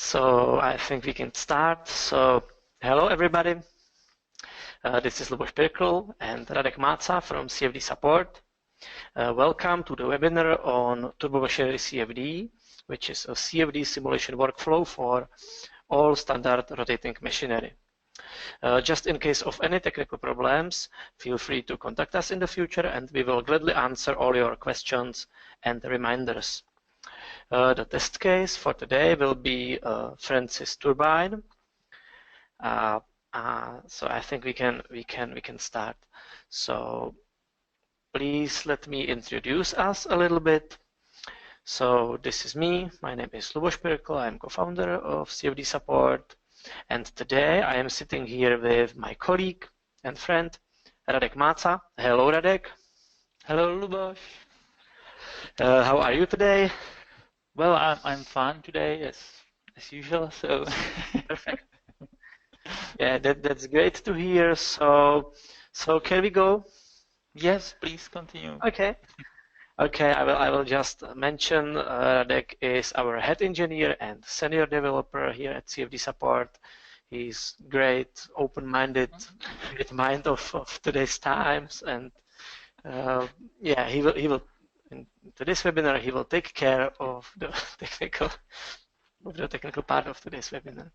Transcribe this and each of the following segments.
So I think we can start. So hello everybody. This is Luboš Pirkl and Radek Máca from CFD Support. Welcome to the webinar on Turbomachinery CFD, which is a CFD simulation workflow for all standard rotating machinery. Just in case of any technical problems, feel free to contact us in the future and we will gladly answer all your questions and reminders. The test case for today will be Francis Turbine. So I think we can start. So please let me introduce us a little bit. So this is me. My name is Luboš Pirkl. I'm co-founder of CFD Support. And today I am sitting here with my colleague and friend Radek Máca. Hello, Radek. Hello, Luboš. How are you today? Well, I'm fine today, as usual. So perfect. Yeah, that's great to hear. So can we go? Yes, please continue. Okay. Okay, I will just mention Radek is our head engineer and senior developer here at CFD Support. He's great, open-minded, great mind of today's times, and yeah, he will. In today's webinar, he will take care of the technical part of today's webinar.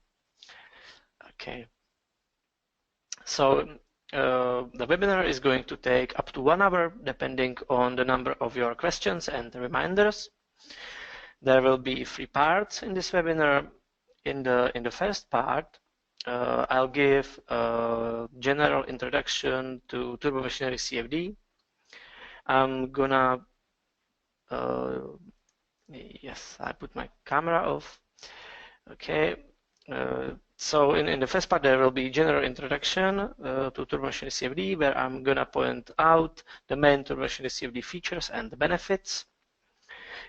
Okay. So the webinar is going to take up to 1 hour, depending on the number of your questions and reminders. There will be 3 parts in this webinar. In the first part, I'll give a general introduction to Turbomachinery CFD. I'm gonna yes, I put my camera off. Okay. So in the first part there will be general introduction to Turbomachinery CFD, where I'm gonna point out the main Turbomachinery CFD features and the benefits.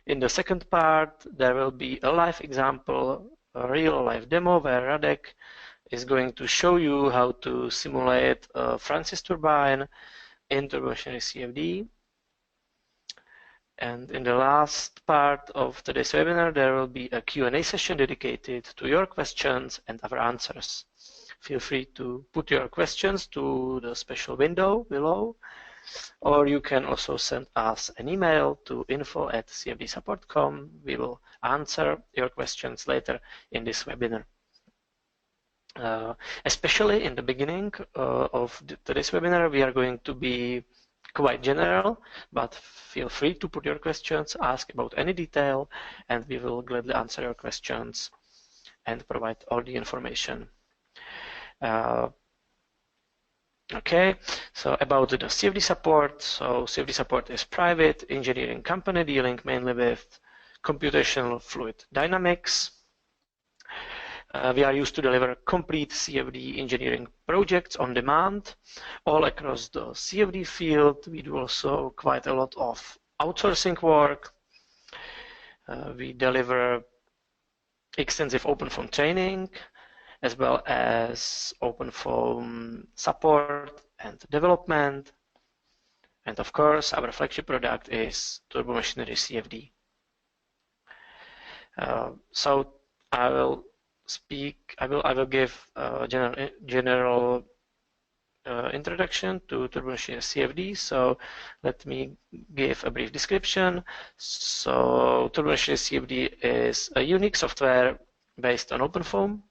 In the second part there will be a live example, a real live demo, where Radek is going to show you how to simulate a Francis turbine in Turbomachinery CFD. And in the last part of today's webinar, there will be a Q&A session dedicated to your questions and our answers. Feel free to put your questions to the special window below, or you can also send us an email to info@cfdsupport.com. We will answer your questions later in this webinar. Especially in the beginning of today's webinar, we are going to be quite general, but feel free to put your questions, ask about any detail, and we will gladly answer your questions and provide all the information. Okay, so about the CFD Support. So CFD Support is private engineering company dealing mainly with computational fluid dynamics. We are used to deliver complete CFD engineering projects on demand all across the CFD field. We do also quite a lot of outsourcing work. We deliver extensive OpenFOAM training, as well as OpenFOAM support and development. And of course, our flagship product is Turbomachinery CFD. So I will give a general introduction to Turbomachinery CFD. So let me give a brief description. So Turbomachinery CFD is a unique software based on OpenFOAM.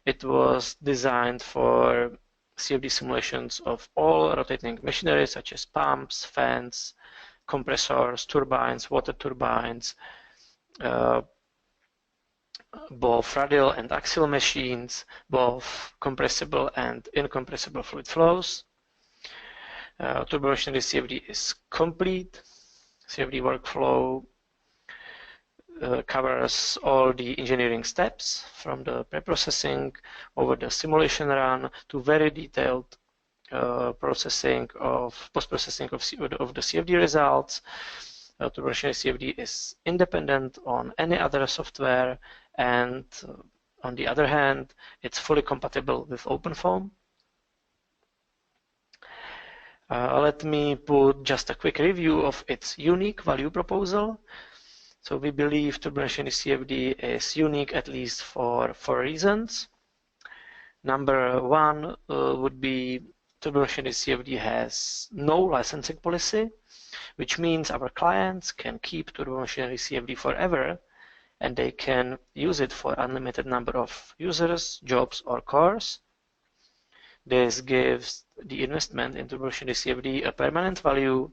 It was designed for CFD simulations of all rotating machinery, such as pumps, fans, compressors, turbines, water turbines, both radial and axial machines, both compressible and incompressible fluid flows. Turbomachinery CFD is complete. CFD workflow covers all the engineering steps, from the preprocessing over the simulation run to very detailed post-processing of the CFD results. Turbomachinery CFD is independent on any other software, and on the other hand, it's fully compatible with OpenFOAM. Let me put just a quick review of its unique value proposal. So we believe Turbomachinery CFD is unique at least for 4 reasons. Number one would be Turbomachinery CFD has no licensing policy, which means our clients can keep Turbomachinery CFD forever and they can use it for unlimited number of users, jobs, or cores. This gives the investment in Turbomachinery CFD a permanent value,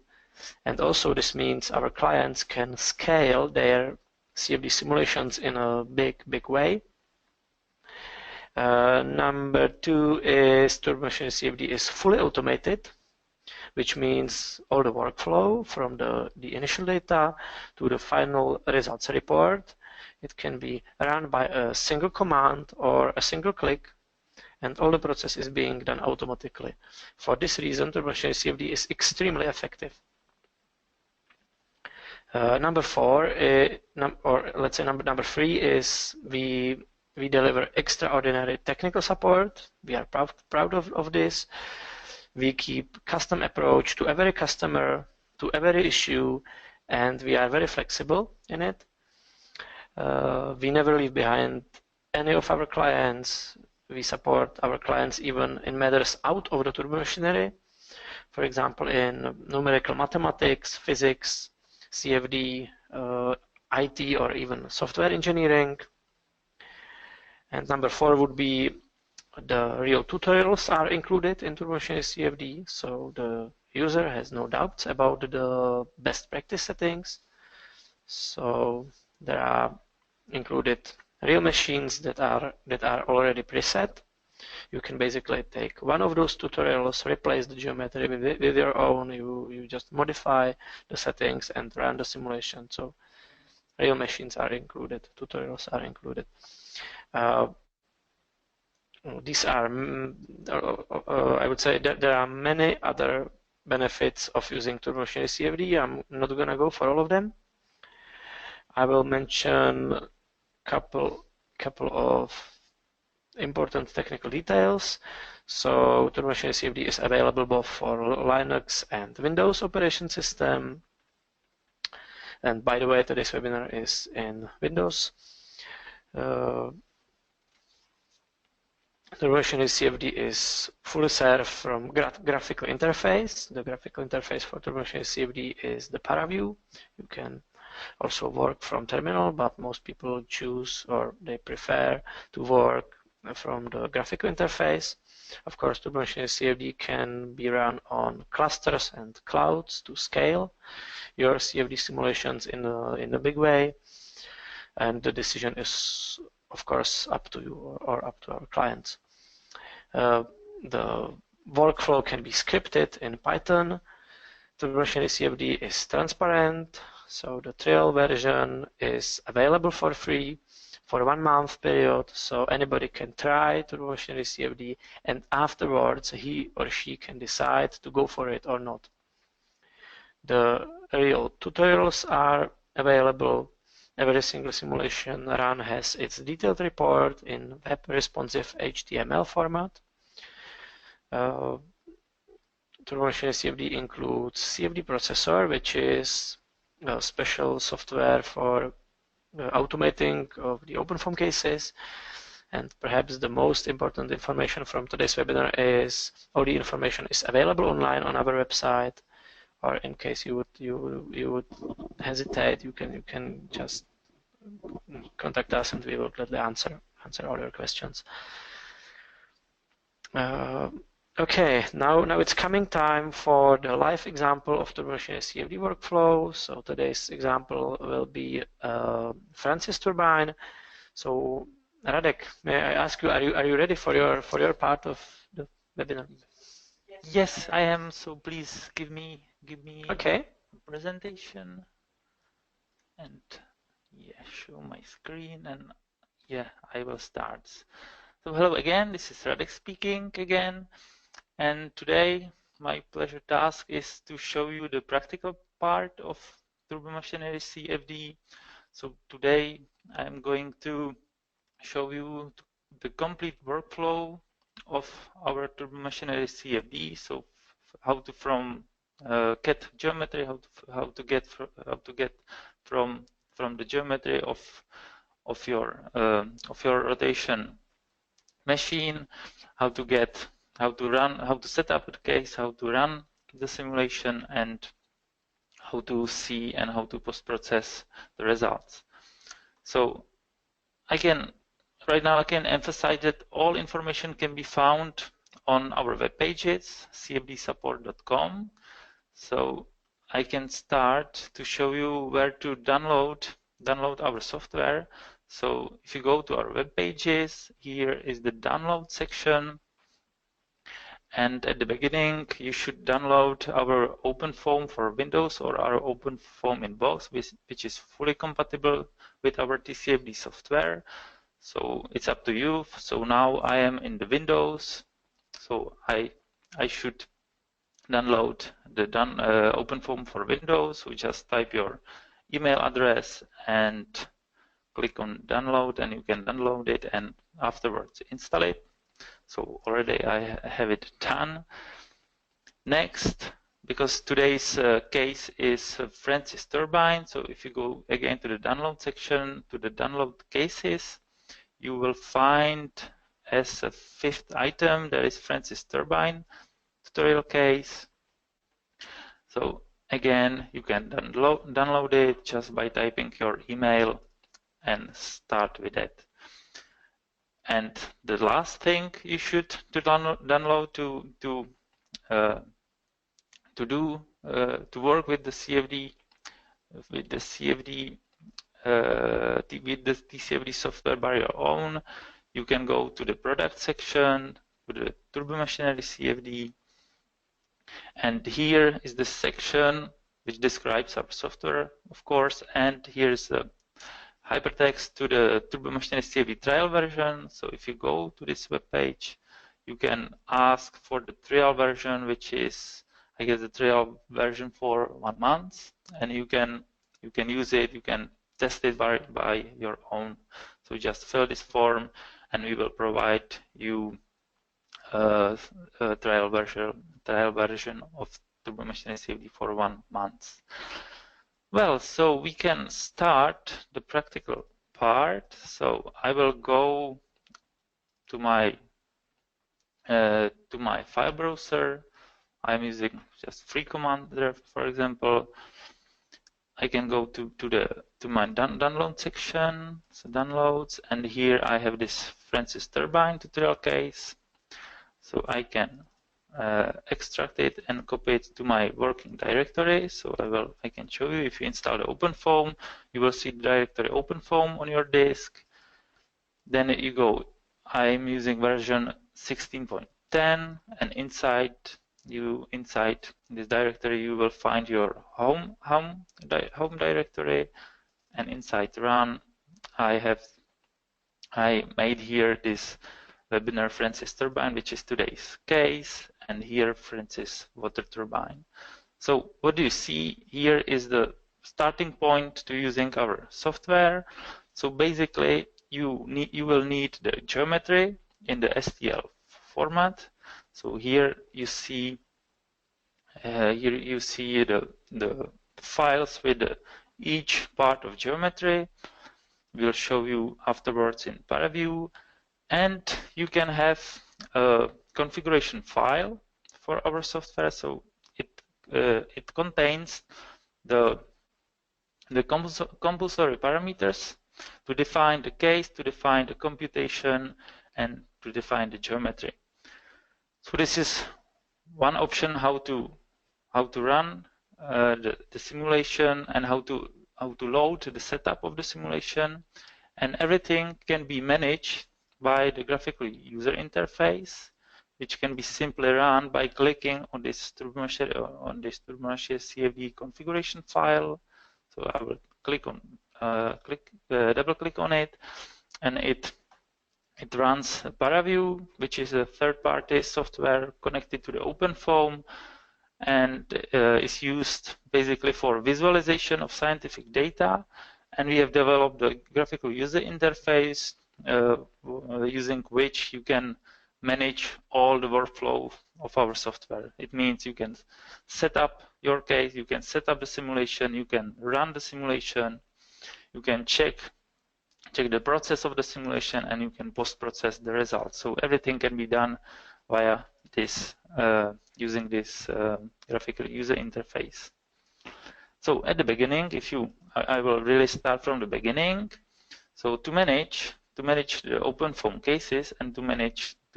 and also this means our clients can scale their CFD simulations in a big way. Number two is Turbomachinery CFD is fully automated, which means all the workflow from the initial data to the final results report, it can be run by a single command or a single click, and all the process is being done automatically. For this reason, Turbomachinery CFD is extremely effective. Number four, or let's say number three is we deliver extraordinary technical support. We are proud of this. We keep custom approach to every customer, to every issue, and we are very flexible in it. We never leave behind any of our clients. We support our clients even in matters out of the turbomachinery. For example, in numerical mathematics, physics, CFD, IT, or even software engineering. And number four would be the real tutorials are included in Turbomachinery CFD, so the user has no doubts about the best practice settings. So there are included real machines that are already preset. You can basically take one of those tutorials, replace the geometry with your own. You just modify the settings and run the simulation. So real machines are included, tutorials are included. These are, I would say that there are many other benefits of using Turbomachinery CFD. I'm not going to go for all of them. I will mention a couple of important technical details. So Turbomachinery CFD is available both for Linux and Windows operation system. And by the way, today's webinar is in Windows. Turbomachinery CFD is fully served from graphical interface. The graphical interface for Turbomachinery CFD is the ParaView. You can also work from terminal, but most people choose or they prefer to work from the graphical interface. Of course, Turbomachinery CFD can be run on clusters and clouds to scale your CFD simulations in a big way, and the decision is, of course, up to you or up to our clients. The workflow can be scripted in Python. Turbomachinery CFD is transparent, so the trial version is available for free for 1 month period, so anybody can try Turbomachinery CFD, and afterwards he or she can decide to go for it or not. The real tutorials are available. Every single simulation run has its detailed report in web responsive HTML format. Turbomachinery CFD includes CFD processor, which is a special software for automating of the OpenFOAM cases. And perhaps the most important information from today's webinar is all the information is available online on our website. Or in case you would hesitate, you can just contact us and we will gladly answer all your questions. Okay, now it's coming time for the live example of Turbomachinery CFD workflow. So today's example will be Francis turbine. So Radek, may I ask you, are you ready for your part of the webinar? Yes, I am. So please give me okay. a presentation and yeah, show my screen and yeah, I will start. So hello again, this is Radek speaking again, and today my pleasure task is to show you the practical part of Turbomachinery CFD. So today I'm going to show you the complete workflow of our Turbomachinery CFD. So how to from CAD geometry, how to get from from the geometry of your rotation machine, how to set up the case, how to run the simulation, and how to see and how to post-process the results. So right now I can emphasize that all information can be found on our web pages, cfdsupport.com. So I can start to show you where to download our software. So if you go to our web pages, here is the download section. And at the beginning, you should download our OpenFOAM for Windows or our OpenFOAM in both, which is fully compatible with our TCFD software. So it's up to you. So now I am in the Windows. So I should download the OpenFOAM for Windows. So just type your email address and click on download, and you can download it and afterwards install it. So already I have it done. Next, because today's case is Francis Turbine, so if you go again to the download section, to the download cases, you will find as a fifth item, there is Francis Turbine tutorial case. So again, you can download it just by typing your email and start with it. And the last thing you should download to work with the CFD with the TCFD software by your own, you can go to the product section with the Turbomachinery CFD, and here is the section which describes our software, of course, and here's the hypertext to the Turbomachinery CFD trial version. So if you go to this web page, you can ask for the trial version, which is, I guess, the trial version for 1 month, and you can use it. You can test it by your own. So just fill this form, and we will provide you a trial version of Turbomachinery CFD for 1 month. Well, so we can start the practical part. So I will go to my file browser. I'm using just free command there, for example. I can go to my download section, so downloads, and here I have this Francis Turbine tutorial case. So I can extract it and copy it to my working directory. So I can show you. If you install the OpenFOAM, you will see the directory OpenFOAM on your disk. Then you go. I'm using version 16.10, and inside this directory you will find your home directory, and inside run I made here this webinar Francis Turbine, which is today's case, and here Francis water turbine. So what do you see here is the starting point to using our software. So basically you will need the geometry in the STL format. So here you see the files with each part of geometry. We'll show you afterwards in ParaView. And you can have a configuration file for our software. So it contains the compulsory parameters to define the case, to define the computation, and to define the geometry. So this is one option how to run the simulation and how to load the setup of the simulation, and everything can be managed by the graphical user interface, which can be simply run by clicking on this Turbomachinery CFD configuration file. So I will double click on it, and it runs ParaView, which is a third-party software connected to the OpenFOAM, and is used basically for visualization of scientific data. And we have developed the graphical user interface using which you can manage all the workflow of our software. It means you can set up your case, you can set up the simulation, you can run the simulation, you can check the process of the simulation, and you can post-process the results. So everything can be done via this using this graphical user interface. So at the beginning, I will really start from the beginning. So to manage the OpenFOAM cases and to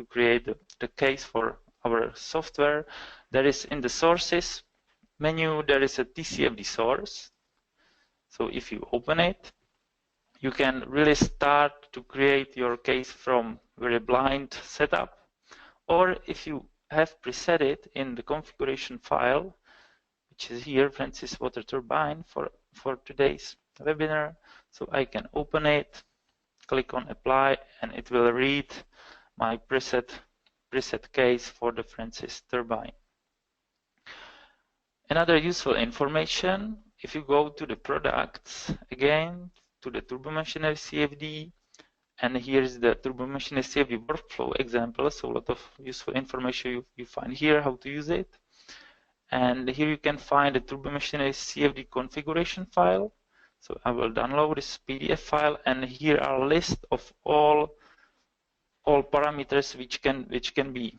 create the case for our software, there is in the sources menu, there is a TCFD source. So if you open it, you can really start to create your case from very blind setup. Or if you have preset it in the configuration file, which is here, Francis Water Turbine for today's webinar. So I can open it, click on apply, and it will read my preset case for the Francis Turbine. Another useful information, if you go to the products, again, to the Turbomachinery CFD, and here is the Turbomachinery CFD workflow example, so a lot of useful information you find here, how to use it. And here you can find the Turbomachinery CFD configuration file. So I will download this PDF file, and here are a list of all parameters which can be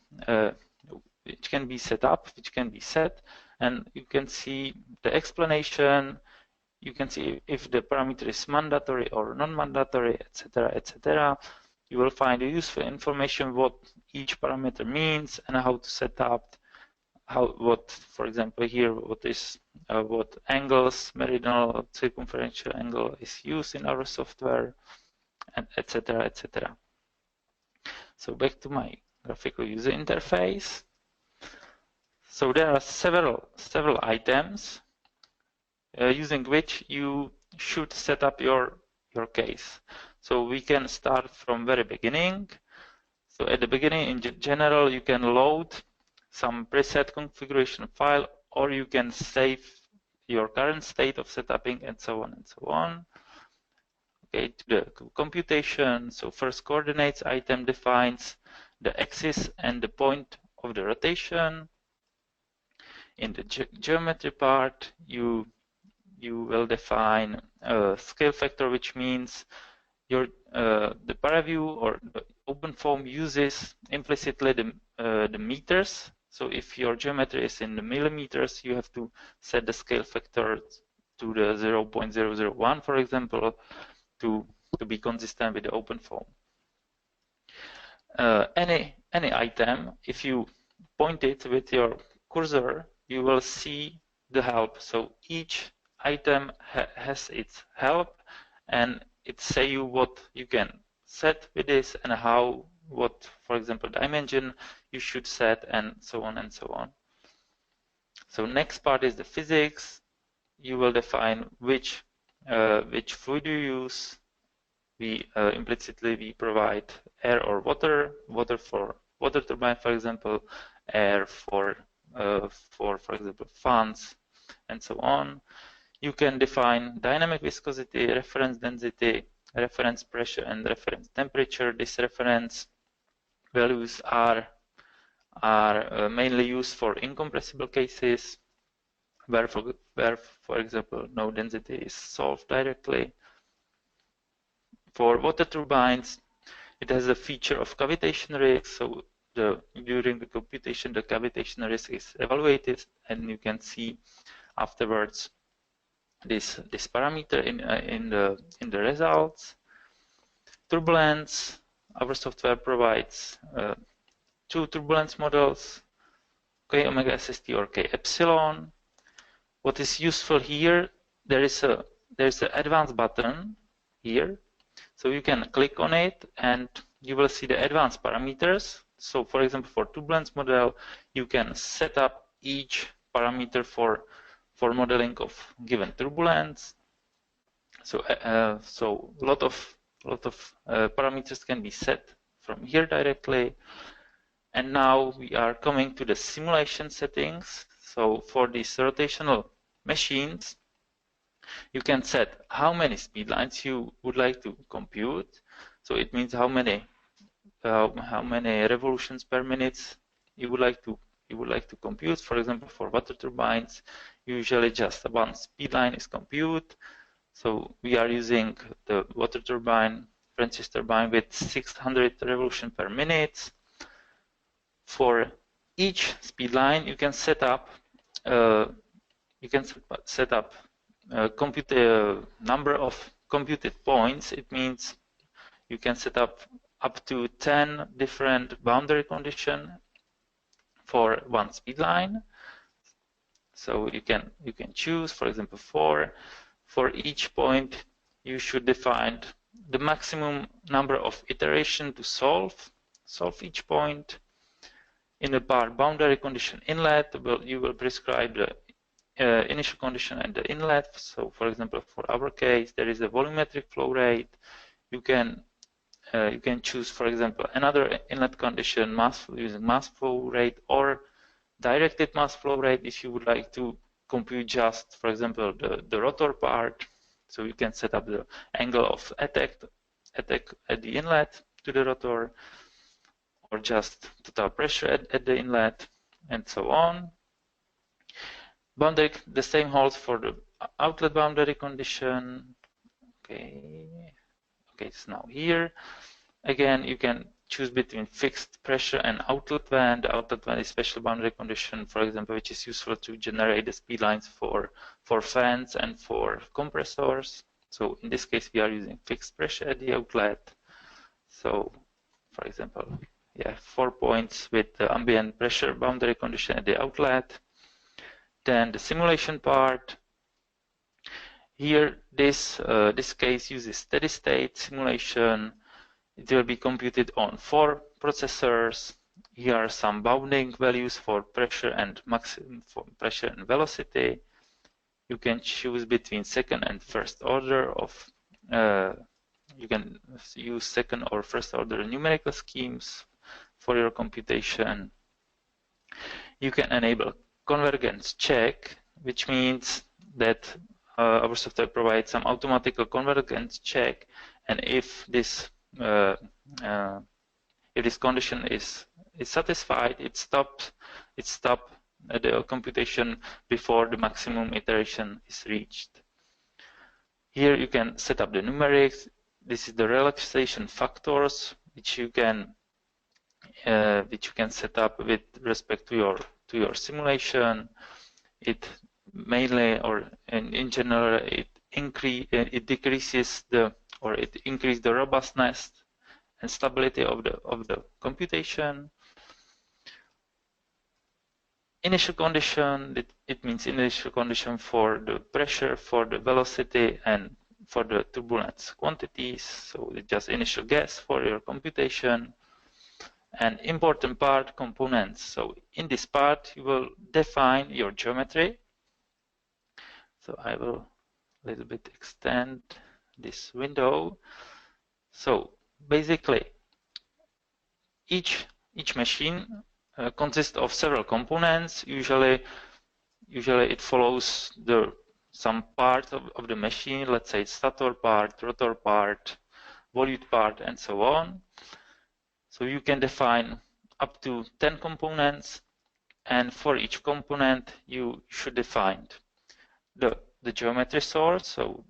set up, which can be set, and you can see the explanation. You can see if the parameter is mandatory or non-mandatory, etc., etc. You will find useful information what each parameter means and how to set up. For example, here, what angles, meridional, circumferential angle is used in our software, and etc., etc. So back to my graphical user interface. So there are several items using which you should set up your case. So we can start from very beginning. So at the beginning, in general, you can load some preset configuration file, or you can save your current state of setuping, and so on and so on. Okay, to the computation. So first coordinates item defines the axis and the point of the rotation. In the geometry part, you will define a scale factor, which means the paraview or the OpenFOAM uses implicitly the meters. So if your geometry is in the millimeters, you have to set the scale factor to the 0.001, for example, to be consistent with the OpenFOAM. Any item, if you point it with your cursor, you will see the help. So each item has its help, and it say you what you can set with this and what, for example, dimension you should set, and so on and so on. So next part is the physics. You will define which fluid you use. Implicitly we provide air or water for water turbine, for example, air for example, fans, and so on. You can define dynamic viscosity, reference density, reference pressure, and reference temperature. These reference values are mainly used for incompressible cases, where for example, no density is solved directly. For water turbines, it has a feature of cavitation risk. So during the computation, the cavitation risk is evaluated, and you can see afterwards this parameter in the results. Turbulence, our software provides two turbulence models, K omega SST or K epsilon. What is useful here, there's an advanced button here. So you can click on it and you will see the advanced parameters. So for example, for turbulence model, you can set up each parameter for modeling of given turbulence. So a lot of parameters can be set from here directly. And now we are coming to the simulation settings. So for these rotational machines, you can set how many speed lines you would like to compute. So it means how many revolutions per minute you would like to compute. For example, for water turbines, usually just one speed line is computed. So we are using the water turbine, Francis turbine with 600 revolution per minute. For each speed line, you can set up compute a number of computed points. It means you can set up to 10 different boundary conditions for one speed line. So you can choose, for example, for each point you should define the maximum number of iterations to solve each point. In the part boundary condition inlet, you will prescribe the initial condition and the inlet. So for example, for our case, there is a volumetric flow rate. You can choose, for example, another inlet condition using mass flow rate or directed mass flow rate if you would like to compute just, for example, the rotor part. So you can set up the angle of attack at the inlet to the rotor, or just total pressure at the inlet, and so on. Boundary, the same holds for the outlet boundary condition. Okay, it's now here. Again, you can choose between fixed pressure and outlet vent. The outlet vent is special boundary condition, for example, which is useful to generate the speed lines for fans and for compressors. So in this case, we are using fixed pressure at the outlet. So, for example, 4 points with the ambient pressure boundary condition at the outlet. Then the simulation part. Here, this case uses steady state simulation. It will be computed on 4 processors. Here are some bounding values for pressure and maximum for pressure and velocity. You can choose between second and first order of. You can use second or first order numerical schemes for your computation. You can enable convergence check, which means that our software provides some automatic convergence check, and if this condition is satisfied, it stops the computation before the maximum iteration is reached. Here you can set up the numerics. This is the relaxation factors which you can set up with respect to your simulation. It mainly, or in general, it decreases it increases the robustness and stability of the computation. Initial condition, it means initial condition for the pressure, for the velocity, and for the turbulence quantities. So it's just initial guess for your computation. And important part, components. So in this part, you will define your geometry. So I will a little bit extend this window. So basically, each machine consists of several components. Usually it follows some part of the machine. Let's say stator part, rotor part, volute part, and so on. So you can define up to 10 components, and for each component you should define the geometry source. So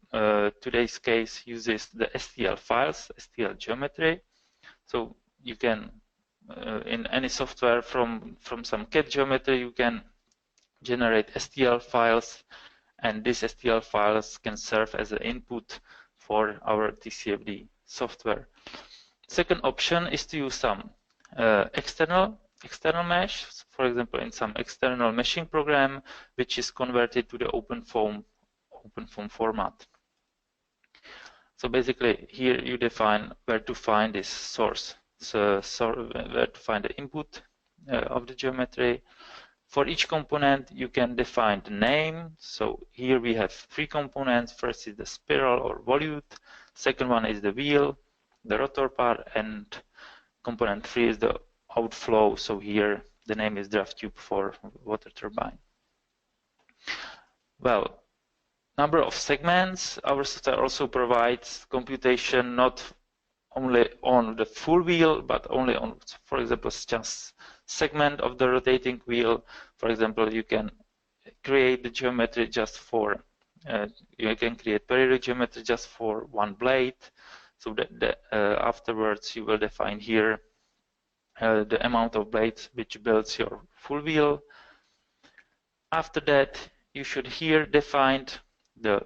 today's case uses the STL files, STL geometry. So you can in any software from some CAD geometry you can generate STL files, and these STL files can serve as an input for our TCFD software. Second option is to use some external mesh, for example, in some external meshing program, which is converted to the OpenFOAM format. So basically, here you define where to find this source, where to find the input of the geometry. For each component, you can define the name. So here we have 3 components. First is the spiral or volute. Second one is the wheel, the rotor part, and component 3 is the outflow. So here the name is draft tube for water turbine. Well, number of segments. Our software also provides computation not only on the full wheel, but only on, for example, just segment of the rotating wheel. For example, you can create the geometry just for you can create periodic geometry just for one blade. So that afterwards you will define here the amount of blades which builds your full wheel. After that, you should here define the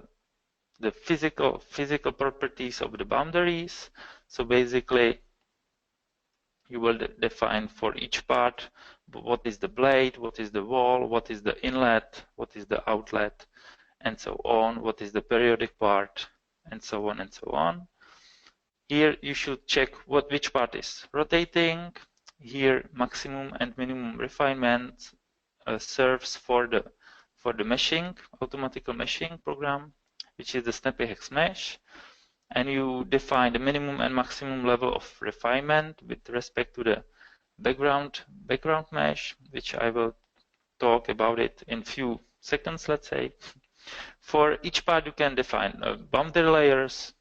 physical properties of the boundaries. So basically, you will define for each part what is the blade, what is the wall, what is the inlet, what is the outlet, and so on, what is the periodic part, and so on and so on. Here you should check which part is rotating. Here maximum and minimum refinement serves for the meshing, automatical meshing program, which is the snappy hex mesh. And you define the minimum and maximum level of refinement with respect to the background mesh, which I will talk about it in few seconds, let's say. For each part you can define boundary layers,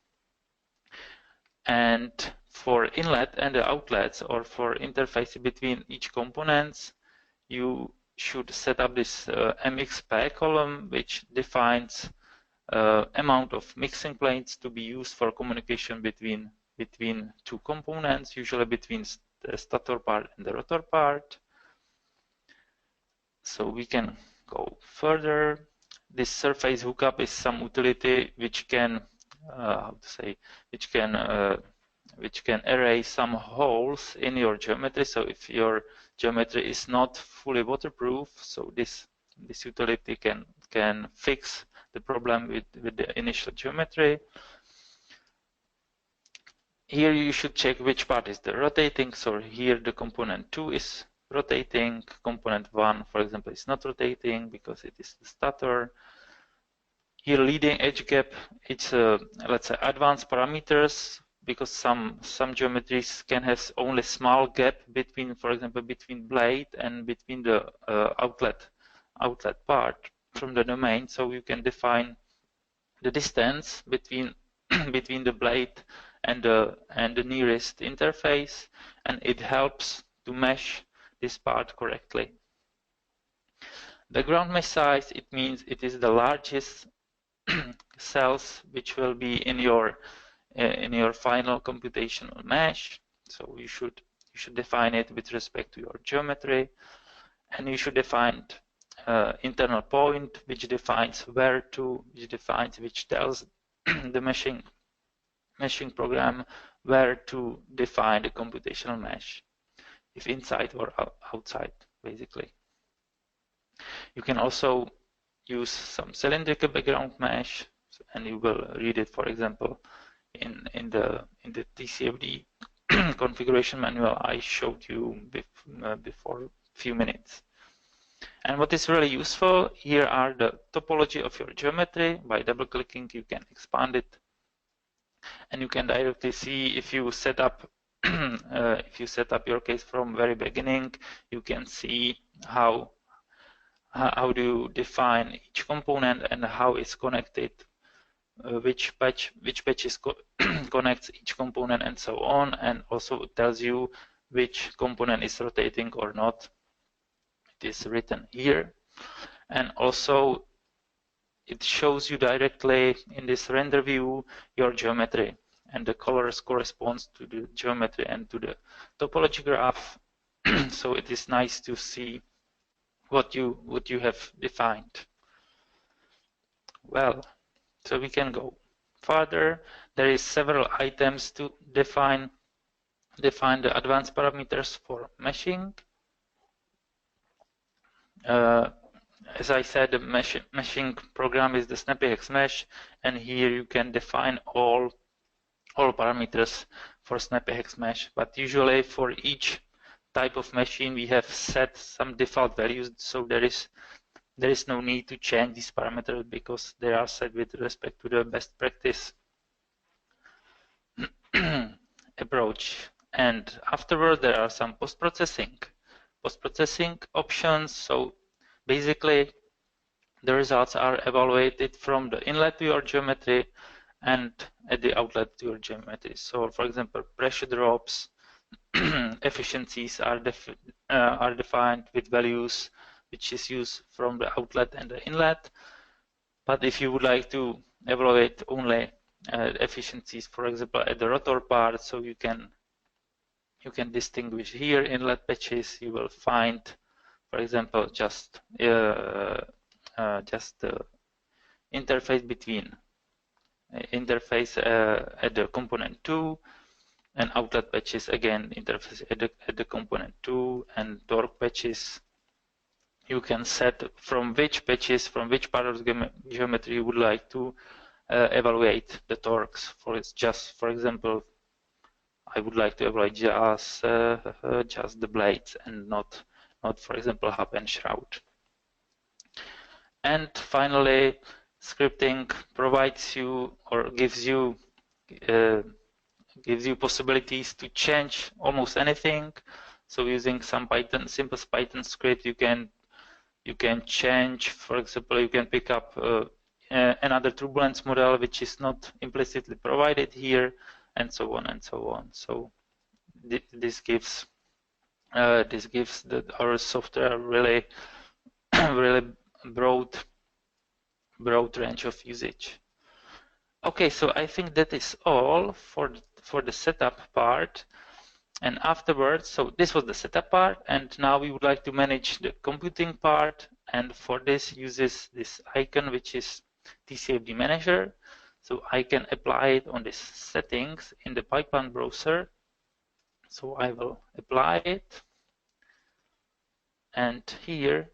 and for inlet and the outlets, or for interface between each components, you should set up this mxp column, which defines amount of mixing planes to be used for communication between two components, usually between the stator part and the rotor part. So we can go further. This surface hookup is some utility which can which can erase some holes in your geometry. So if your geometry is not fully waterproof, so this utility can fix the problem with the initial geometry. Here you should check which part is the rotating. So here the component 2 is rotating. Component 1, for example, is not rotating because it is the stator. Here leading edge gap, it's let's say advanced parameters, because some geometries can have only small gap between, for example, between blade and between the outlet part from the domain. So you can define the distance between between the blade and the nearest interface, and it helps to mesh this part correctly. The ground mesh size, it means it is the largest cells which will be in your final computational mesh. So you should define it with respect to your geometry, and you should define internal point, which defines where to, which tells the meshing program where to define the computational mesh, if inside or outside, basically. You can also use some cylindrical background mesh, and you will read it, for example, in the CFD configuration manual I showed you before a few minutes. And what is really useful, here are the topology of your geometry. By double clicking you can expand it, and you can directly see if you set up your case from very beginning, you can see how do you define each component and how it's connected, which patch connects each component, and so on, and also tells you which component is rotating or not. It is written here, and also it shows you directly in this render view your geometry, and the colors corresponds to the geometry and to the topology graph. So it is nice to see what you have defined. Well, so we can go further. There is several items to define the advanced parameters for meshing. As I said, the meshing program is the snappy hex mesh, and here you can define all parameters for snappy hex mesh. But usually for each type of machine we have set some default values, so there is no need to change these parameters because they are set with respect to the best practice approach. And afterward there are some post-processing options. So basically the results are evaluated from the inlet to your geometry and at the outlet to your geometry. So for example, pressure drops, efficiencies are defined with values which is used from the outlet and the inlet. But if you would like to evaluate only efficiencies, for example, at the rotor part, so you can distinguish here inlet patches. You will find, for example, just the interface between at the component 2, and outlet patches again interface at the component 2, and torque patches. You can set from which patches, from which part of the geometry you would like to evaluate the torques. For example, I would like to evaluate just the blades and not for example hub and shroud. And finally, scripting provides you or gives you possibilities to change almost anything. So using some simple Python script, you can change, for example, you can pick up another turbulence model which is not implicitly provided here, and so on and so on. So this gives our software really really broad range of usage. Okay, so I think that is all for the setup part. And afterwards, so this was the setup part, and now we would like to manage the computing part, and for this uses this icon which is TCFD manager. So I can apply it on these settings in the pipeline browser. So I will apply it, and here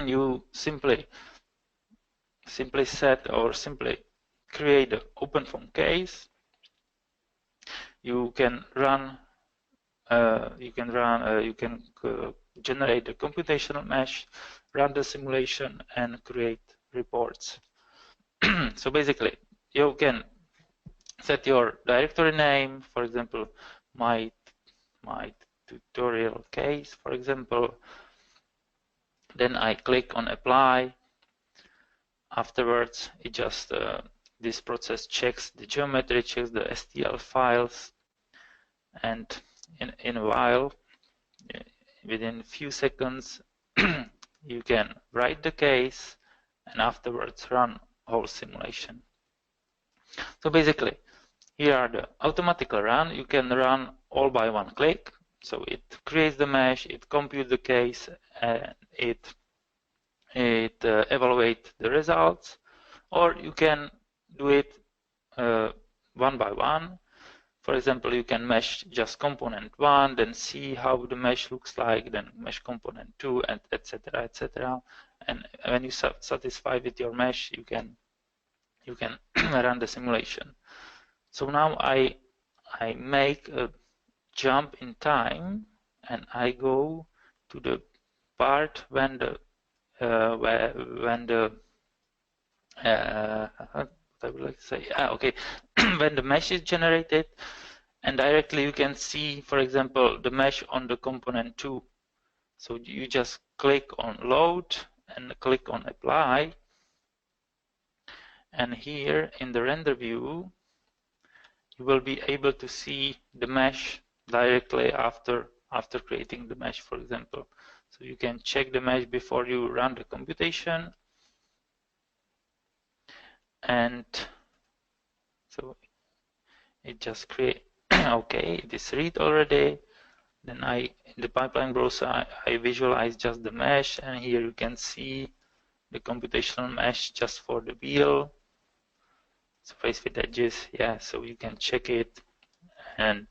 you simply set or simply create an OpenFOAM case. You can run you can generate a computational mesh, run the simulation, and create reports. So basically, you can set your directory name, for example, my tutorial case, for example. Then I click on apply. Afterwards, it just this process checks the geometry, checks the STL files, and in a while, within a few seconds, you can write the case and afterwards run whole simulation. So basically, here are the automatically run. You can run all by one click. So it creates the mesh, it computes the case, and it evaluates the results. Or you can do it one by one. For example, you can mesh just component 1, then see how the mesh looks like, then mesh component 2, and etc. etc. And when you satisfy with your mesh, you can run the simulation. So now I make a jump in time, and I go to the part when the I would like to say, okay, when the mesh is generated, and directly you can see, for example, the mesh on the component 2. So you just click on load and click on apply, and here in the render view, you will be able to see the mesh directly after creating the mesh, for example. So you can check the mesh before you run the computation. And so it just create, okay, it is read already. Then in the pipeline browser, I visualize just the mesh, and here you can see the computational mesh just for the wheel. So face with edges, yeah, so you can check it, and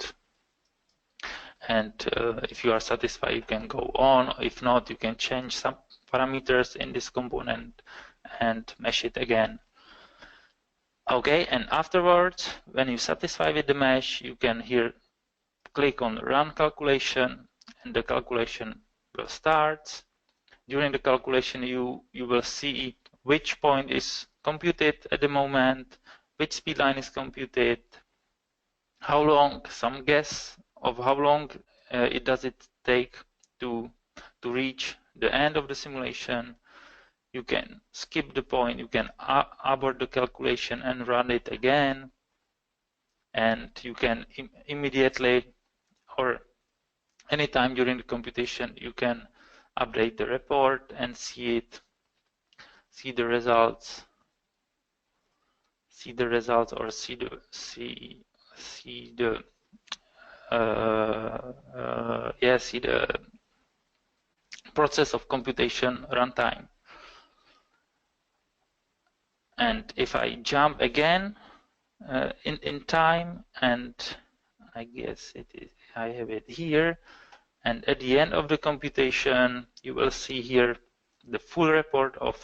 if you are satisfied, you can go on. If not, you can change some parameters in this component and mesh it again. Okay, and afterwards, when you're satisfied with the mesh, you can here click on run calculation, and the calculation will start. During the calculation, you will see which point is computed at the moment, which speed line is computed, how long, some guess of how long it does take to reach the end of the simulation. You can skip the point, you can abort the calculation and run it again, and you can immediately or anytime during the computation you can update the report and see it see the results, or see the see the process of computation runtime. And if I jump again in time, and I guess it is, I have it here, and at the end of the computation you will see here the full report of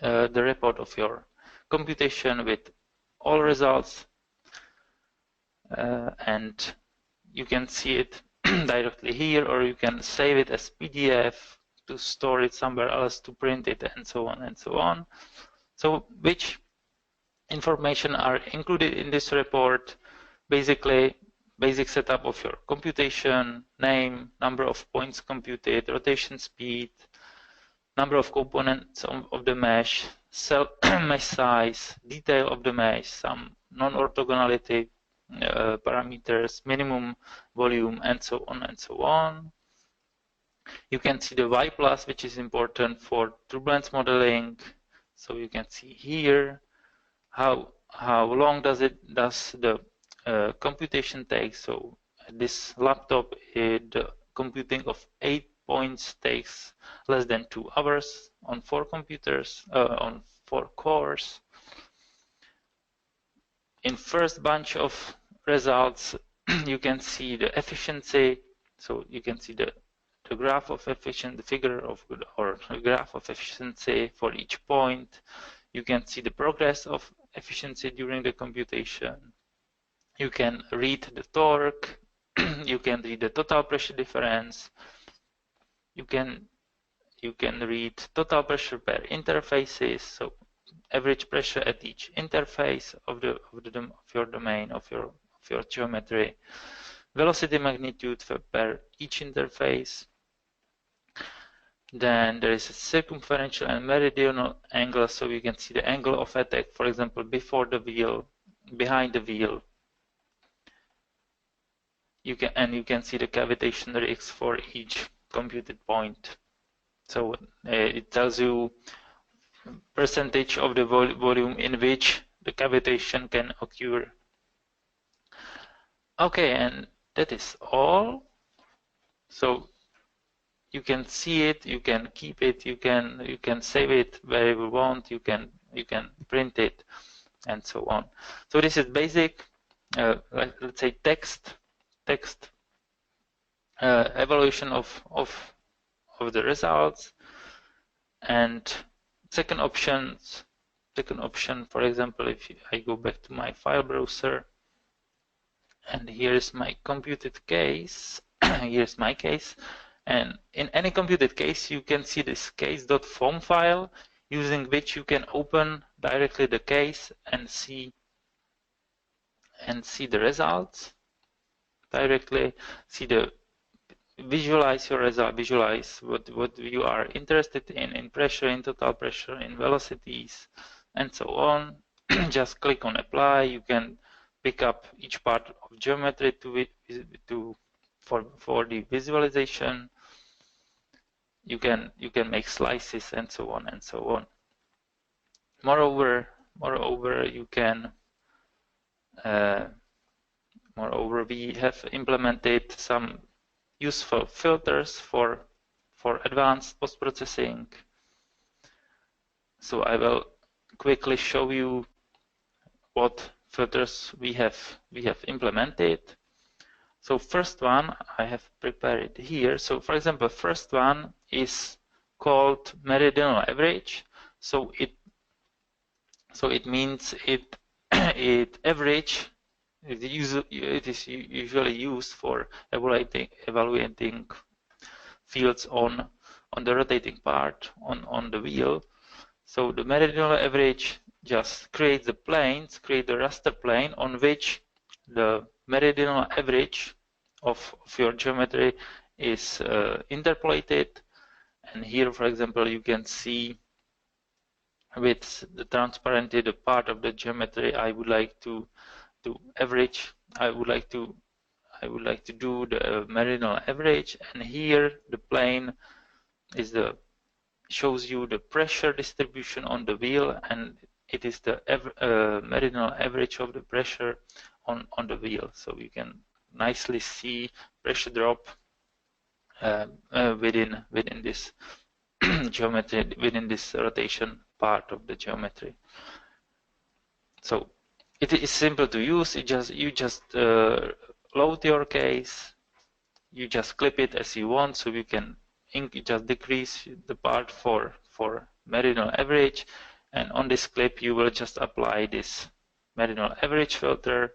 the report of your computation with all results, and you can see it directly here, or you can save it as PDF to store it somewhere else, to print it, and so on and so on. So which information are included in this report? Basically, basic setup of your computation, name, number of points computed, rotation speed, number of components of the mesh, mesh size, detail of the mesh, some non-orthogonality parameters, minimum volume, and so on and so on. You can see the Y+, which is important for turbulence modeling. So you can see here how long does the computation take. So this laptop, the computing of 8 points takes less than 2 hours on 4 computers, on 4 cores. In first bunch of results, you can see the efficiency. So you can see the graph of efficiency, the figure of, or the graph of efficiency for each point. You can see the progress of efficiency during the computation. You can read the torque. You can read the total pressure difference. You can read total pressure per interfaces. So average pressure at each interface of your domain, of your geometry. Velocity magnitude per each interface. Then there is a circumferential and meridional angle, so you can see the angle of attack, for example, before the wheel, behind the wheel. You can see the cavitation risks for each computed point. So it tells you percentage of the volume in which the cavitation can occur. Okay, and that is all. So you can see it, you can keep it, you can save it wherever you want, you can print it, and so on. So this is basic, let's say text evaluation of the results. And second option, for example, if I go back to my file browser, and here is my computed case. Here's my case. And in any computed case, you can see this case.form file, using which you can open directly the case and see the results directly. Visualize your result. Visualize what you are interested in pressure, in total pressure, in velocities, and so on. Just click on apply. You can pick up each part of geometry for the visualization. You can make slices, and so on and so on. Moreover, you can we have implemented some useful filters for advanced post-processing. So I will quickly show you what filters we have implemented. So first one I have prepared it here. So for example, first one is called meridional average. So it means it average. It is usually used for evaluating fields on the rotating part on the wheel. So the meridional average just creates the raster plane on which the meridional average of your geometry is interpolated. And here, for example, you can see with the transparency the part of the geometry I would like to average. I would like to do the meridional average, and here the plane is the shows you the pressure distribution on the wheel, and it is the meridional average of the pressure on the wheel. So you can nicely see pressure drop within this geometry, within this rotation part of the geometry. So it is simple to use. You just load your case. You just clip it as you want, so you can just decrease the part for meridional average, and on this clip you will just apply this meridional average filter.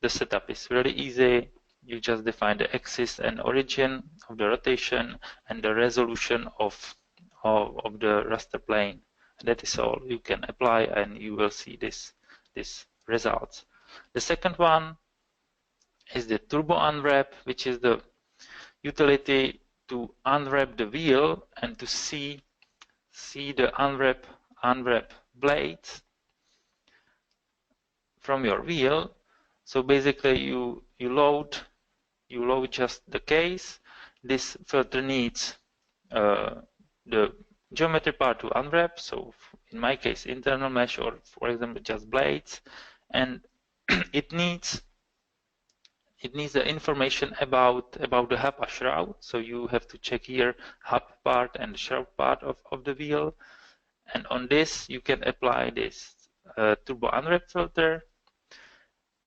The setup is really easy. You just define the axis and origin of the rotation and the resolution of the raster plane. That is all you can apply, and you will see this results. The second one is the turbo unwrap, which is the utility to unwrap the wheel and to see the unwrap blades from your wheel. So basically you load just the case. This filter needs the geometry part to unwrap, so in my case internal mesh, or for example just blades, and it needs the information about the hub shroud. So you have to check here hub part and shroud part of the wheel, and on this you can apply this turbo unwrap filter,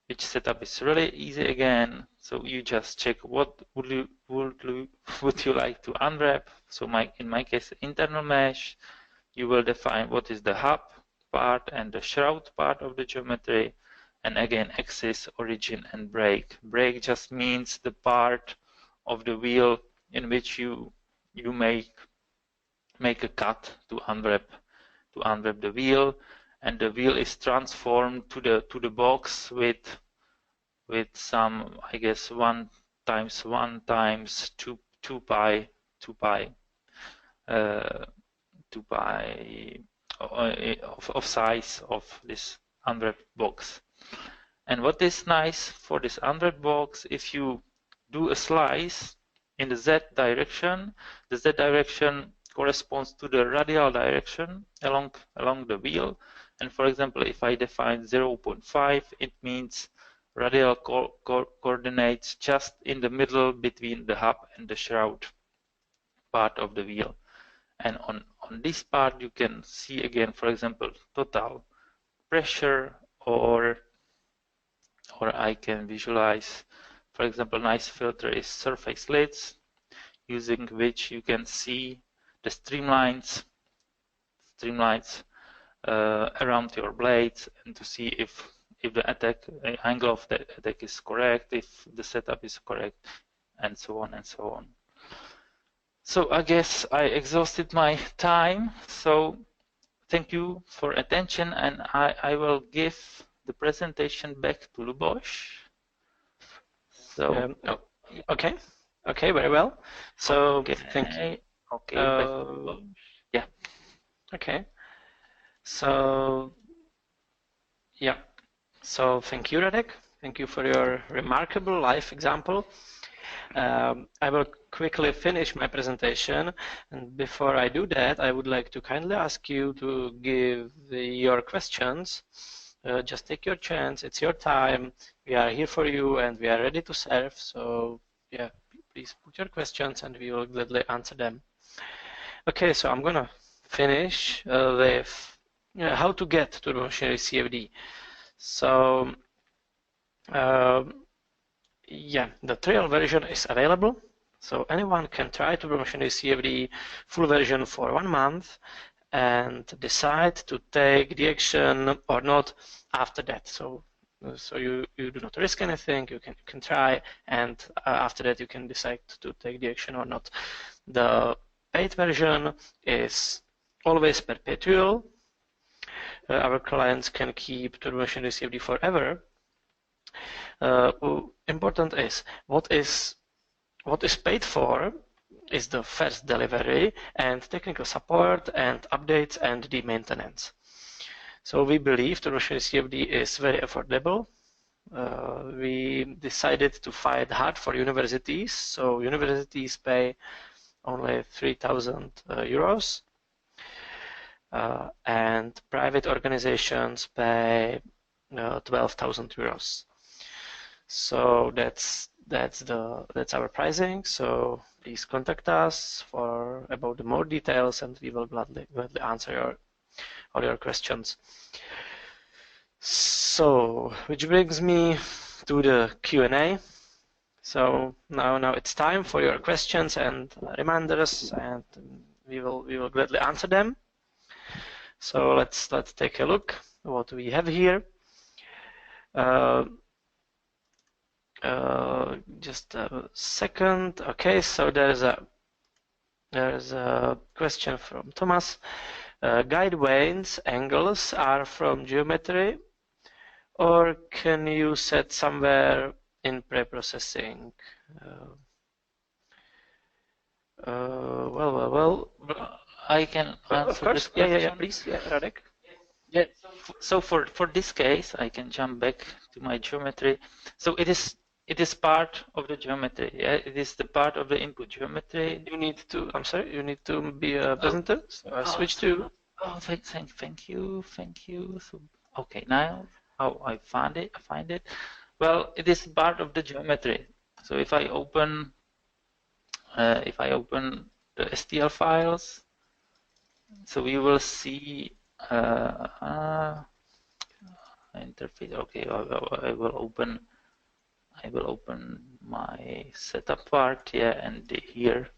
which setup is really easy again. So you just check what would you like to unwrap. So in my case internal mesh. You will define what is the hub part and the shroud part of the geometry, and again axis, origin, and brake. Brake just means the part of the wheel in which you make a cut to unwrap the wheel, and the wheel is transformed to the box with some, I guess, 1 times 1 times 2 pi of size of this unwrapped box. And what is nice for this unwrapped box, if you do a slice in the Z direction, the Z direction corresponds to the radial direction along the wheel. And for example, if I define 0.5, it means radial coordinates just in the middle between the hub and the shroud part of the wheel. And on this part you can see again, for example, total pressure, or I can visualize, for example, nice filter is surface lids, using which you can see the streamlines around your blades, and to see if the angle of the attack is correct, if the setup is correct, and so on and so on. So I guess I exhausted my time. So thank you for attention, and I will give the presentation back to Luboš. So okay, very well. So thank you. Okay. Yeah. Okay. So yeah. So thank you, Radek. Thank you for your remarkable live example. I will quickly finish my presentation, and before I do that, I would like to kindly ask you to give your questions. Just take your chance. It's your time. We are here for you, and we are ready to serve. So yeah, please put your questions, and we will gladly answer them. Okay, so I'm gonna finish with how to get to Turbomachinery CFD. So yeah, the trial version is available, so anyone can try Turbomachinery CFD full version for 1 month and decide to take the action or not after that. So you do not risk anything. You can try, and after that you can decide to take the action or not. The paid version is always perpetual. Our clients can keep Turbomachinery CFD forever. Important is what is paid for is the first delivery and technical support and updates and the maintenance. So we believe Turbomachinery CFD is very affordable. We decided to fight hard for universities, so universities pay only 3,000 euros, and private organizations pay 12,000 euros. So that's our pricing. So please contact us for about the more details, and we will gladly answer all your questions. So, which brings me to the Q&A. So now it's time for your questions and reminders, and we will gladly answer them. So let's take a look what we have here. Just a second. Okay, so there's a question from Thomas. Guide vanes angles are from geometry, or can you set somewhere in pre-processing? Well. I can answer of course. this question. Yeah, please. Yeah, Radek. Yeah. So for this case, I can jump back to my geometry. So it is part of the geometry. Yeah, it is the part of the input geometry. You need to. I'm sorry. You need to be a presenter. So I switch to. Oh, thank you. So okay, now how I find it. Well, it is part of the geometry. So if I open the STL files, so we will see interface. Okay, I will open my setup part. Yeah, and here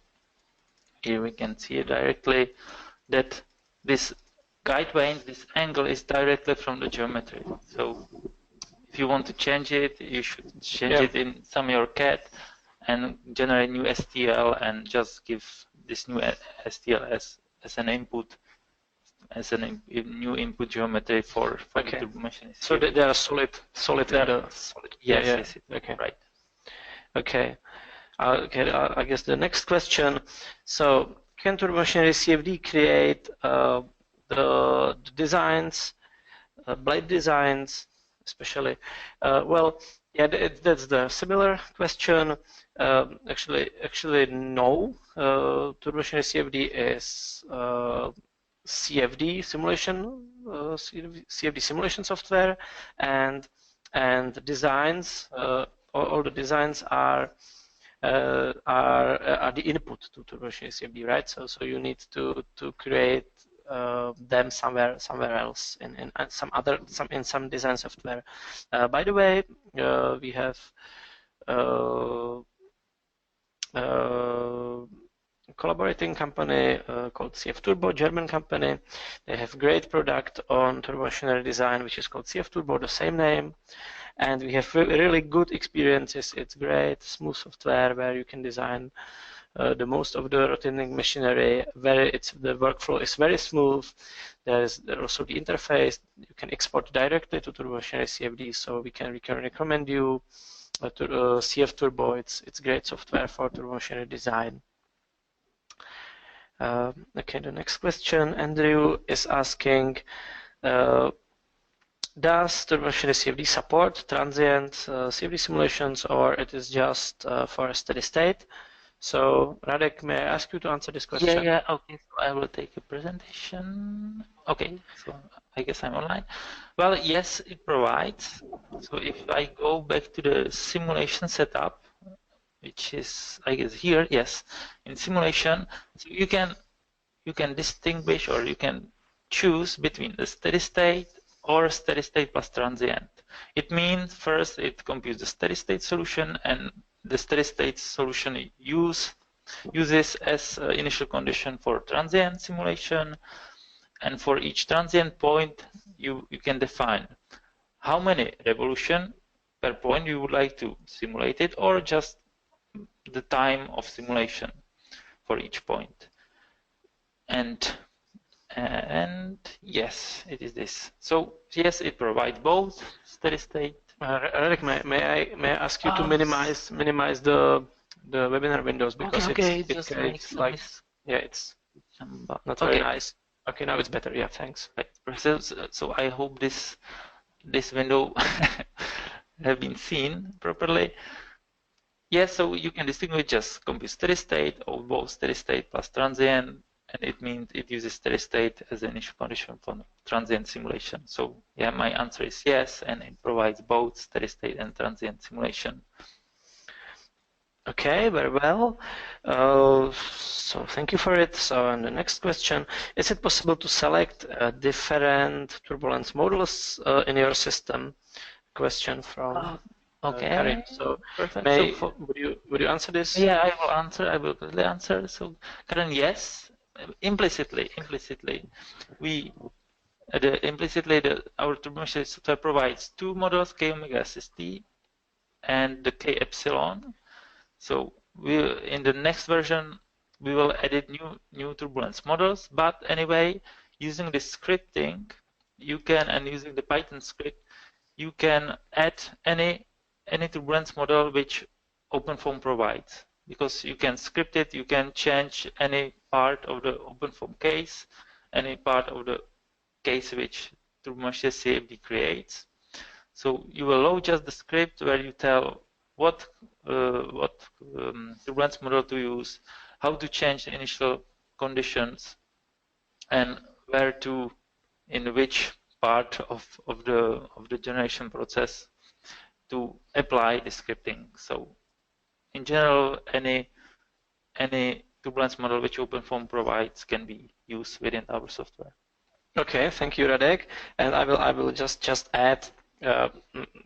we can see directly that this guide vane, this angle is directly from the geometry. So if you want to change it, you should change it in some your CAD and generate new STL and just give this new STL as an input, as a new input geometry for the Turbomachinery. So they are solid. Yes. Okay. Right. Okay. I guess the next question. So can Turbomachinery CFD create the designs, blade designs, especially? Well, yeah, that's the similar question. Actually, no. Turbomachinery CFD is CFD simulation, CFD simulation software, and designs. All the designs are the input to Turbomachinery CFD, right? So you need to create them somewhere else in some design software. By the way, we have collaborating company called CF Turbo, German company. They have great product on Turbomachinery design, which is called CF Turbo, the same name. And we have really good experiences. It's great, smooth software where you can design the most of the rotating machinery. The workflow is very smooth. There's also the interface. You can export directly to Turbomachinery CFD. So we can recommend you to CF Turbo. It's great software for Turbomachinery design. Okay, the next question, Andrew is asking. Does Turbomachinery CFD support transient CFD simulations, or it is just for a steady state? So, Radek, may I ask you to answer this question? Yeah. Okay, so I will take a presentation. Okay, so I guess I'm online. Well, yes, it provides. So if I go back to the simulation setup, which is, I guess, here, yes, in simulation, so you can distinguish, or you can choose between the steady state or steady state plus transient. It means first it computes the steady state solution, and the steady state solution uses as initial condition for transient simulation, and for each transient point you can define how many revolution per point you would like to simulate it, or just the time of simulation for each point. And yes, it is this. So yes, it provides both steady state. Eric, may I ask you to minimize the webinar windows, because it creates like it's not very nice. Okay, now it's better. Yeah, thanks. So I hope this window have been seen properly. Yes, so you can distinguish just compute steady state or both steady state plus transient, and it means it uses steady state as the initial condition for transient simulation. So yeah, my answer is yes, and it provides both steady state and transient simulation. Okay, very well. So thank you for it. So and the next question, is it possible to select different turbulence models in your system? Question from Okay, Karim. So perfect. would you answer this? Yeah, I will answer. I will quickly answer. So Karan, yes, implicitly, our Turbomachinery software provides two models, K omega SST and the K epsilon. So in the next version we will edit new turbulence models. But anyway, using the scripting, and using the Python script, you can add any turbulence model which OpenFOAM provides, because you can script it, you can change any part of the OpenFOAM case, any part of the case which Turbomachinery CFD creates. So you will load just the script where you tell what turbulence model to use, how to change the initial conditions, and where to, in which part of the generation process to apply the scripting. So in general, any turbulence model which OpenFOAM provides can be used within our software. Okay, thank you, Radek. And I will just add.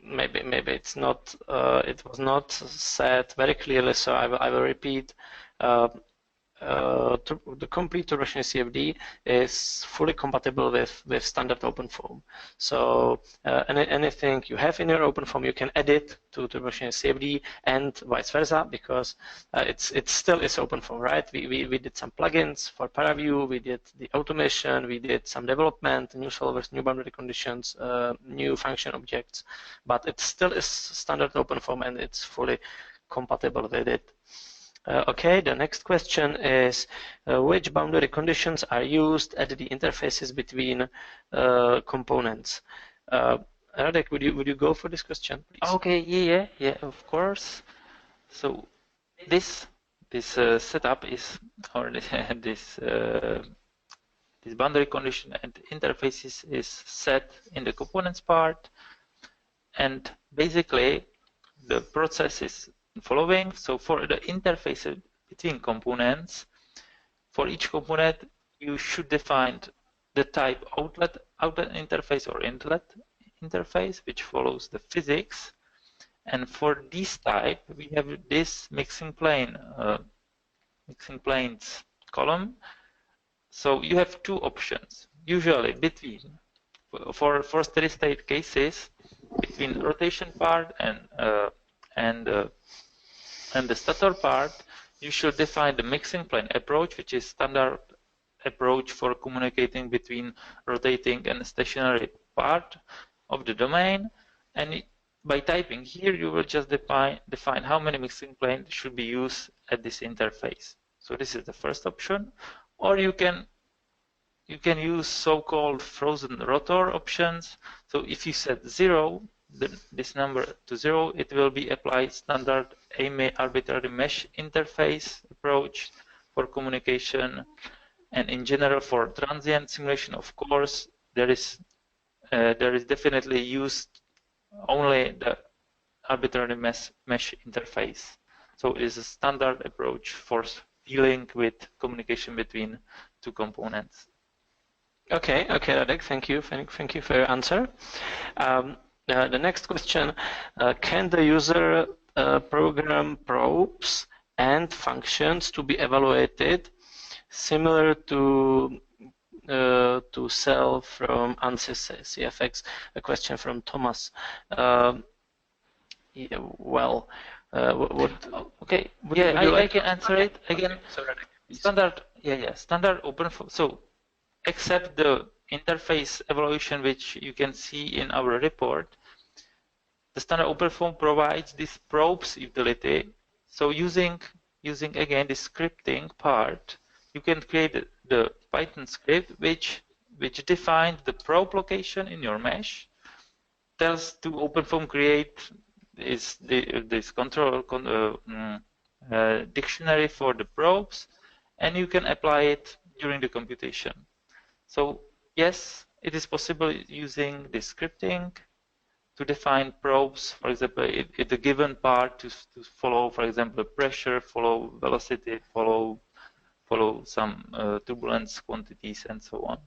Maybe it's not. It was not said very clearly, so I will repeat. The complete Turbomachinery CFD is fully compatible with standard OpenFOAM. So anything you have in your OpenFOAM, you can add it to Turbomachinery CFD and vice versa, because it still is OpenFOAM, right? We did some plugins for ParaView, we did the automation, we did some development, new solvers, new boundary conditions, new function objects, but it still is standard OpenFOAM and it's fully compatible with it. Okay, the next question is which boundary conditions are used at the interfaces between components? Radek, would you go for this question, please? Okay, yeah, of course. So this setup is, or this boundary condition and interfaces is set in the components part, and basically the process is following. So for the interface between components, for each component you should define the type outlet interface or inlet interface, which follows the physics. And for this type we have this mixing planes column. So you have two options usually between, for steady state cases, between rotation part and the stator part. You should define the mixing plane approach, which is standard approach for communicating between rotating and stationary part of the domain. And by typing here, you will just define how many mixing planes should be used at this interface. So this is the first option. Or you can use so-called frozen rotor options. So if you set 0, this number to 0, it will be applied standard arbitrary mesh interface approach for communication. And in general, for transient simulation, of course, there is definitely used only the arbitrary mesh interface. So it is a standard approach for dealing with communication between two components. Okay, Radek, thank you for your answer. The next question, can the user program probes and functions to be evaluated similar to cell from ANSYS CFX? A question from Thomas. Yeah, well, okay, yeah, I can answer it again. Standard, standard OpenFOAM. So except the interface evaluation, which you can see in our report, the standard OpenFOAM provides this probes utility. So using again the scripting part, you can create the Python script which defines the probe location in your mesh, tells to OpenFOAM create this dictionary for the probes, and you can apply it during the computation. So yes, it is possible using this scripting to define probes, for example, in the given part to follow, for example, pressure, follow velocity, follow some turbulence quantities, and so on.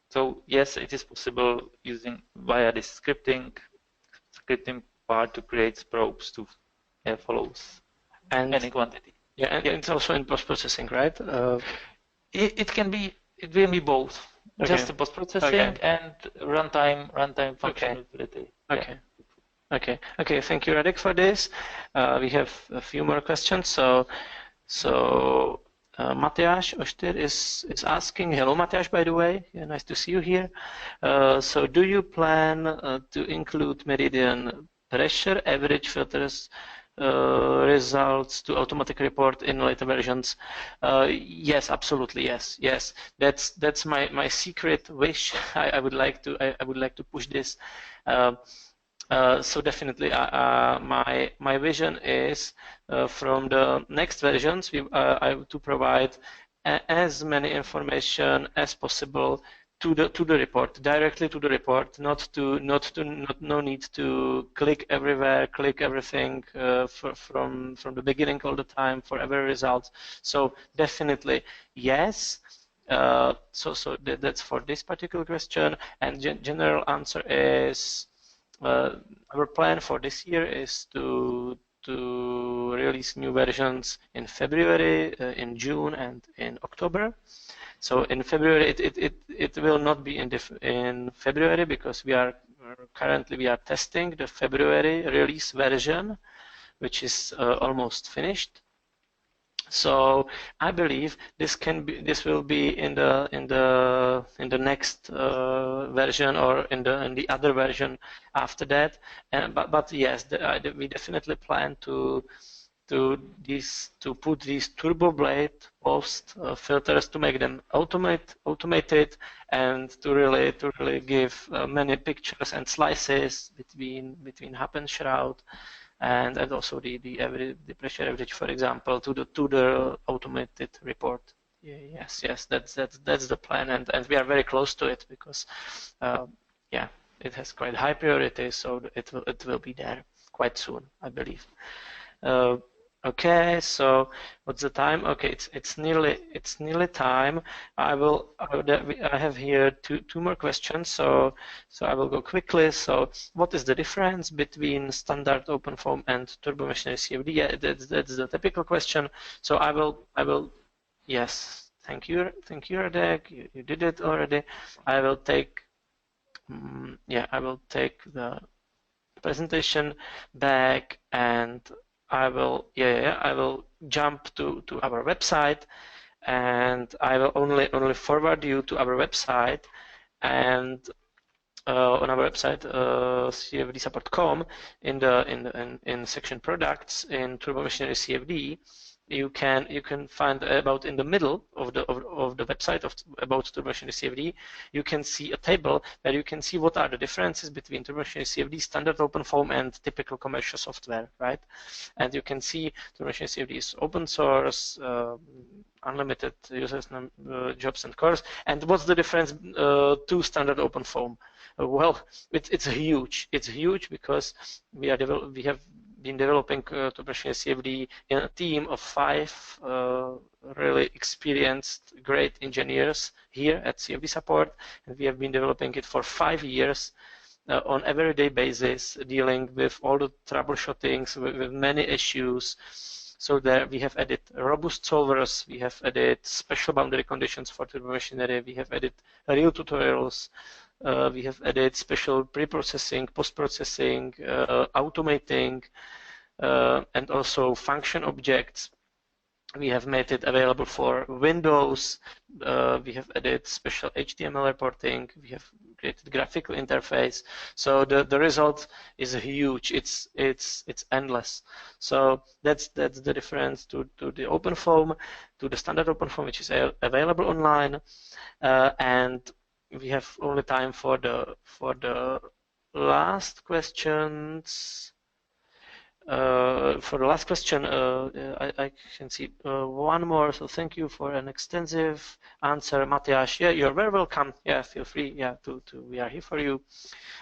So yes, it is possible using via this scripting part to create probes to follows any quantity. Yeah, and it's also in post-processing, right? It can be both. Okay. Just the post-processing and runtime functionality. Okay. Okay. Okay. Thank you, Radek, for this. We have a few more questions. So Matthias Oster is asking. Hello, Matthias, by the way. Yeah, nice to see you here. So do you plan to include Meridian pressure average filters results to automatic report in later versions? Yes, absolutely. Yes. That's my secret wish. I would like to push this. So definitely, my vision is from the next versions to provide as many information as possible to the report, directly to the report, no need to click everywhere, click everything from the beginning all the time for every result. So definitely yes. So that's for this particular question, and general answer is our plan for this year is to release new versions in February, in June, and in October. So in February, it will not be in February because we are currently testing the February release version, which is almost finished. So I believe this will be in the next version or in the other version after that. But yes, we definitely plan to put these turbo blade post filters to make them automated and to really give many pictures and slices between hub and shroud. And also the pressure average, for example, to the automated report. Yes, that's the plan, and we are very close to it because, yeah, it has quite high priority, so it will be there quite soon, I believe. Okay, so what's the time? Okay, it's nearly time. I have here two more questions, so I will go quickly. So what is the difference between standard OpenFOAM and Turbomachinery CFD? Yeah, that's the typical question. So I will yes, thank you, Radek. You did it already. I will take I will take the presentation back, and I will jump to our website, and I will only forward you to our website, and on our website cfdsupport.com in section products in Turbomachinery CFD. You can find about in the middle of the website about Turbomachinery CFD. You can see a table where you can see what are the differences between Turbomachinery CFD, standard OpenFOAM, and typical commercial software, right? And you can see Turbomachinery CFD is open source, unlimited users, jobs and cores. And what's the difference to standard OpenFOAM? Well, it's huge. It's huge because we have been developing Turbomachinery CFD in a team of 5 really experienced, great engineers here at CFD Support, and we have been developing it for 5 years on everyday basis, dealing with all the troubleshootings, with many issues. So there we have added robust solvers, we have added special boundary conditions for Turbomachinery, we have added real tutorials, we have added special pre-processing, post-processing, automating, and also function objects. We have made it available for Windows. We have added special HTML reporting. We have created graphical interface. So the result is huge. It's endless. So that's the difference to the OpenFOAM, to the standard OpenFOAM, which is available online. And we have only time for the last questions. For the last question, I can see one more. So thank you for an extensive answer, Matthias. Yeah, you're very welcome. Yeah, feel free. Yeah, we are here for you.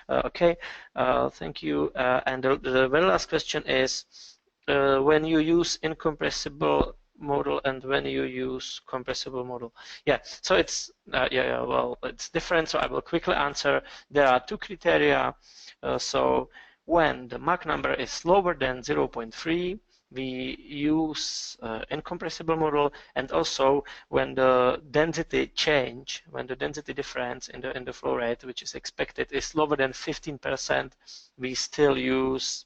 Okay, thank you. And the very last question is, when you use incompressible model and when you use compressible model. Yeah, so it's well, it's different. So I will quickly answer. There are two criteria. So when the Mach number is lower than 0.3, we use incompressible model, and also when the density change, when the density difference in the flow rate, which is expected, is lower than 15%, we still use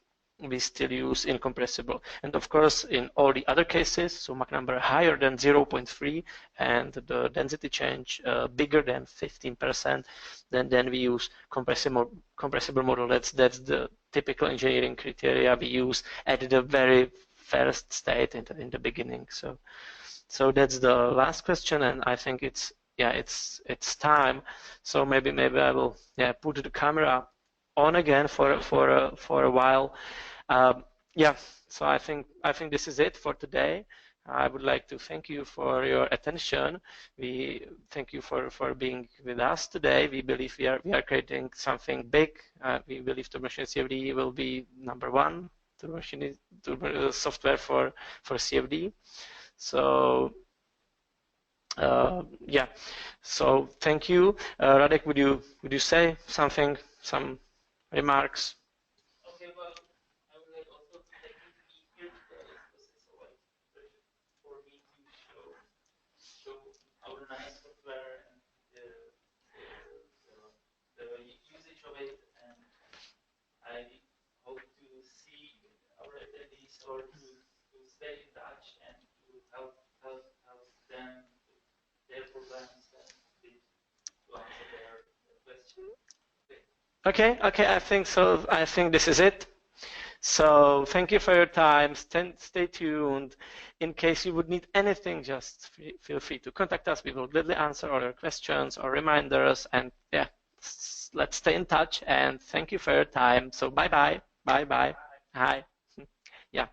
incompressible. And of course, in all the other cases, so Mach number higher than 0.3 and the density change bigger than 15%, then we use compressible model. That's the typical engineering criteria we use at the very first state in the beginning. So that's the last question, and I think it's time. So maybe I will put the camera on again for a while. Yeah, so I think this is it for today. I would like to thank you for your attention. We thank you for being with us today. We believe we are creating something big. We believe Turbomachinery CFD will be #1 software for CFD. So yeah, so thank you. Radek, would you say something, some remarks? Okay, well, I would like also to thank you to be here today because it's a like pleasure for me to show our nice software and the usage of it, and I hope to see our attendees or to stay in touch and to help them with their problems and to answer their questions. Okay, I think so. I think this is it. So thank you for your time. Stay tuned. In case you would need anything, just feel free to contact us. We will gladly answer all your questions or reminders. And yeah, let's stay in touch. And thank you for your time. So bye. Hi. Yeah.